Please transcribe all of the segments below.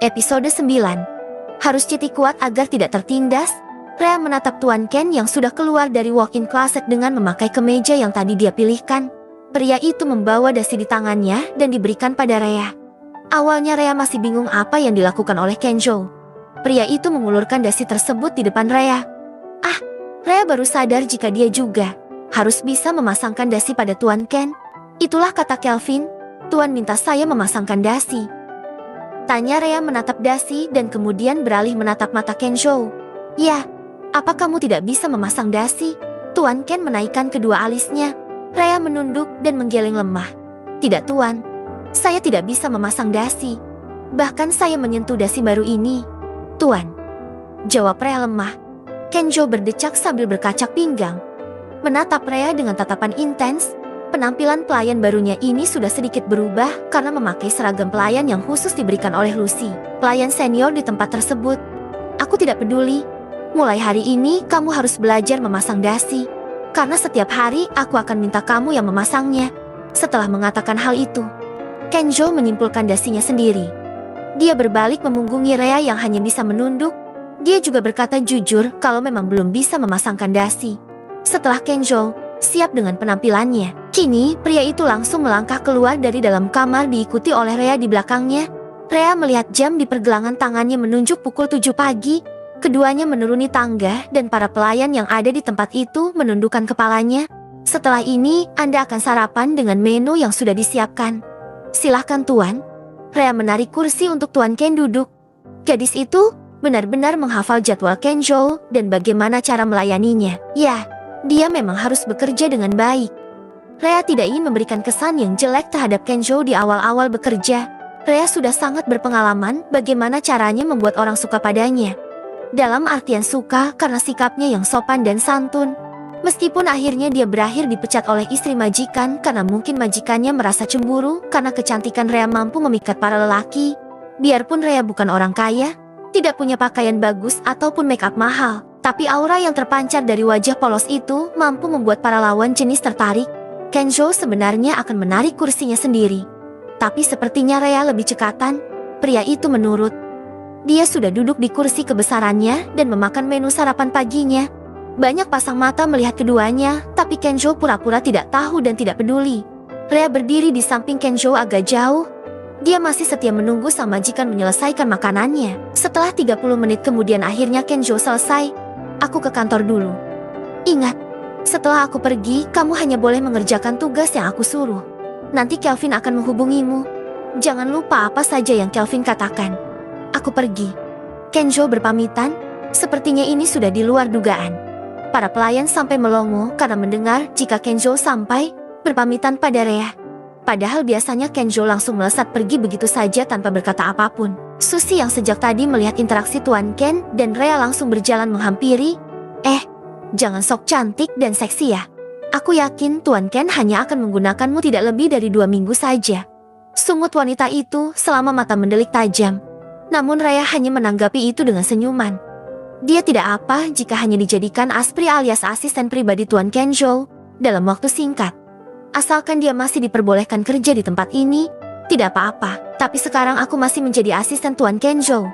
Episode 9. Harus citi kuat agar tidak tertindas. Rhea menatap Tuan Ken yang sudah keluar dari walk-in closet dengan memakai kemeja yang tadi dia pilihkan. Pria itu membawa dasi di tangannya dan diberikan pada Rhea. Awalnya Rhea masih bingung apa yang dilakukan oleh Kenjo. Pria itu mengulurkan dasi tersebut di depan Rhea. Rhea baru sadar jika dia juga harus bisa memasangkan dasi pada Tuan Ken. Itulah kata Kelvin, Tuan minta saya memasangkan dasi. Tanya Rhea menatap dasi dan kemudian beralih menatap mata Kenjo. Ya, apa kamu tidak bisa memasang dasi? Tuan Ken menaikkan kedua alisnya. Rhea menunduk dan menggeleng lemah. Tidak Tuan, saya tidak bisa memasang dasi. Bahkan saya menyentuh dasi baru ini. Tuan, jawab Rhea lemah. Kenjo berdecak sambil berkacak pinggang. Menatap Rhea dengan tatapan intens. Penampilan pelayan barunya ini sudah sedikit berubah karena memakai seragam pelayan yang khusus diberikan oleh Lucy, pelayan senior di tempat tersebut. Aku tidak peduli. Mulai hari ini kamu harus belajar memasang dasi. Karena setiap hari aku akan minta kamu yang memasangnya. Setelah mengatakan hal itu, Kenjo menyimpulkan dasinya sendiri. Dia berbalik memunggungi Rhea yang hanya bisa menunduk. Dia juga berkata jujur kalau memang belum bisa memasangkan dasi. Setelah Kenjo siap dengan penampilannya, kini pria itu langsung melangkah keluar dari dalam kamar diikuti oleh Rhea di belakangnya. Rhea melihat jam di pergelangan tangannya menunjuk pukul 7 pagi. Keduanya menuruni tangga dan para pelayan yang ada di tempat itu menundukkan kepalanya. Setelah ini, Anda akan sarapan dengan menu yang sudah disiapkan. Silahkan Tuan. Rhea menarik kursi untuk Tuan Ken duduk. Gadis itu benar-benar menghafal jadwal Kenjo dan bagaimana cara melayaninya. Ya, dia memang harus bekerja dengan baik. Rhea tidak ingin memberikan kesan yang jelek terhadap Kenjo di awal-awal bekerja. Rhea sudah sangat berpengalaman bagaimana caranya membuat orang suka padanya. Dalam artian suka karena sikapnya yang sopan dan santun. Meskipun akhirnya dia berakhir dipecat oleh istri majikan karena mungkin majikannya merasa cemburu karena kecantikan Rhea mampu memikat para lelaki. Biarpun Rhea bukan orang kaya, tidak punya pakaian bagus ataupun make up mahal, tapi aura yang terpancar dari wajah polos itu mampu membuat para lawan jenis tertarik. Kenjo sebenarnya akan menarik kursinya sendiri. Tapi sepertinya Rhea lebih cekatan. Pria itu menurut. Dia sudah duduk di kursi kebesarannya dan memakan menu sarapan paginya. Banyak pasang mata melihat keduanya, tapi Kenjo pura-pura tidak tahu dan tidak peduli. Rhea berdiri di samping Kenjo agak jauh. Dia masih setia menunggu sang majikan menyelesaikan makanannya. Setelah 30 menit kemudian akhirnya Kenjo selesai. Aku ke kantor dulu. Ingat, setelah aku pergi, kamu hanya boleh mengerjakan tugas yang aku suruh. Nanti Kelvin akan menghubungimu. Jangan lupa apa saja yang Kelvin katakan. Aku pergi. Kenjo berpamitan. Sepertinya ini sudah di luar dugaan. Para pelayan sampai melongo karena mendengar jika Kenjo sampai, berpamitan pada Rhea. Padahal biasanya Kenjo langsung melesat pergi begitu saja tanpa berkata apapun. Susie yang sejak tadi melihat interaksi Tuan Ken dan Rhea langsung berjalan menghampiri. Jangan sok cantik dan seksi ya. Aku yakin Tuan Ken hanya akan menggunakanmu tidak lebih dari 2 minggu saja. Sungut wanita itu selama mata mendelik tajam. Namun Rhea hanya menanggapi itu dengan senyuman. Dia tidak apa jika hanya dijadikan aspri alias asisten pribadi Tuan Kenjo dalam waktu singkat. Asalkan dia masih diperbolehkan kerja di tempat ini, tidak apa-apa. Tapi sekarang aku masih menjadi asisten Tuan Kenjo.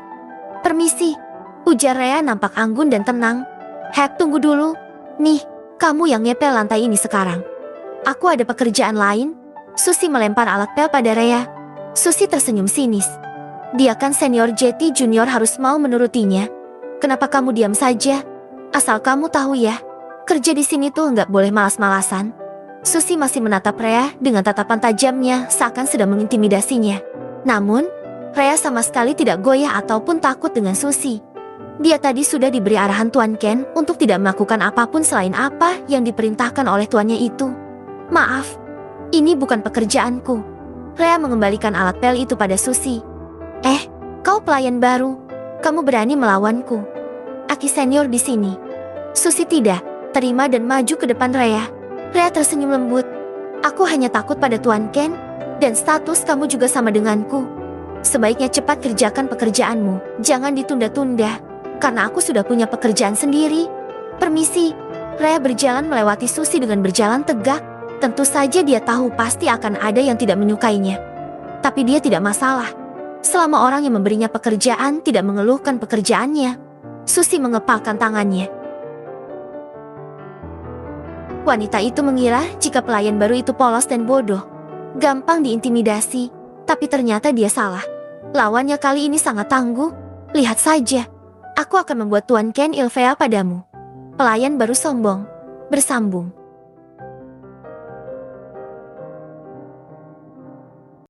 Permisi, ujar Rhea nampak anggun dan tenang. Tunggu dulu. Nih, kamu yang ngepel lantai ini sekarang. Aku ada pekerjaan lain. Susie melempar alat pel pada Rhea. Susie tersenyum sinis. Dia kan senior JT junior harus mau menurutinya. Kenapa kamu diam saja? Asal kamu tahu ya, kerja di sini tuh nggak boleh malas-malasan. Susie masih menatap Rhea dengan tatapan tajamnya seakan sedang mengintimidasinya. Namun, Rhea sama sekali tidak goyah ataupun takut dengan Susie. Dia tadi sudah diberi arahan Tuan Ken untuk tidak melakukan apapun selain apa yang diperintahkan oleh tuannya itu. Maaf, ini bukan pekerjaanku. Rhea mengembalikan alat pel itu pada Susie. Kau pelayan baru. Kamu berani melawanku. Aki senior di sini. Susie tidak terima dan maju ke depan Rhea. Rhea tersenyum lembut. Aku hanya takut pada Tuan Ken, dan status kamu juga sama denganku. Sebaiknya cepat kerjakan pekerjaanmu. Jangan ditunda-tunda, karena aku sudah punya pekerjaan sendiri. Permisi. Rhea berjalan melewati Susie dengan berjalan tegak. Tentu saja dia tahu pasti akan ada yang tidak menyukainya. Tapi dia tidak masalah. Selama orang yang memberinya pekerjaan tidak mengeluhkan pekerjaannya, Susi mengepalkan tangannya. Wanita itu mengira jika pelayan baru itu polos dan bodoh, gampang diintimidasi, tapi ternyata dia salah. Lawannya kali ini sangat tangguh. Lihat saja, aku akan membuat Tuan Ken ilfea padamu. Pelayan baru sombong, bersambung.